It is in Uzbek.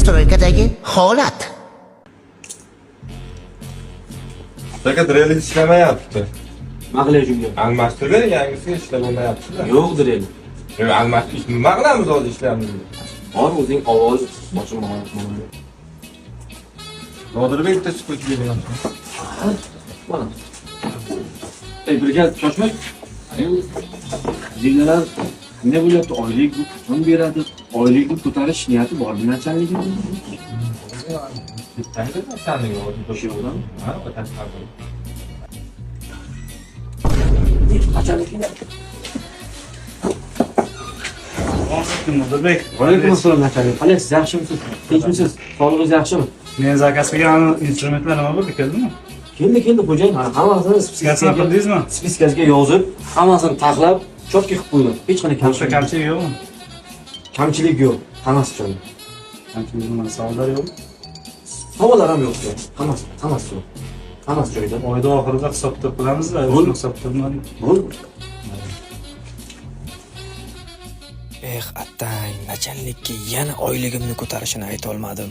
Nastroykadagi holat. Aka dreli ishlamayapti. Nima qilay shunga? Almashtirib, yangisi ishlamayapti-da. Yo'qdir endi. Almashtirish nima qilamiz hozir ishlarni? Bor o'zing ovoz boshim mana. Nodirbek bitta chiqib kelgan. Mana. Birga shoshmang. Zinalar ne bo'lyapti? Oylik qachon beradi? Oylikni ko'tarish niyati bormi nachaligi? Bittayda ta'minga o'sha bilan. Ha, o'tadi. Qachon keladi? Nodirbek. Alaykum assalom nachalnik. Qalaysiz? Yaxshimisiz? Tinchmisiz? Sog'lig'ingiz yaxshimi? Men zakazga instrumentlar nima bo'ldi, keldimi? Keldi xo'jayin. Hammasini Spiskasini qildingizmi? spiskasiga yozib, hammasini taxlab, chopka qilib qo'ydim. Hech qanday Kamchilik yo'qmi? kamchilik yo'q. Hammasi joyida. Kamchilik nima, savollar yo'qmi? Savollar ham yo'q. Hammasi yo'q. Hammasi joyida. Oyda oxirida hisobda qilamiz-da, Bo'ldi. hisobda qilmadik. Bo'ldi. Attang, nachalnikka yana oyligimni ko'tarishini ayta olmadim.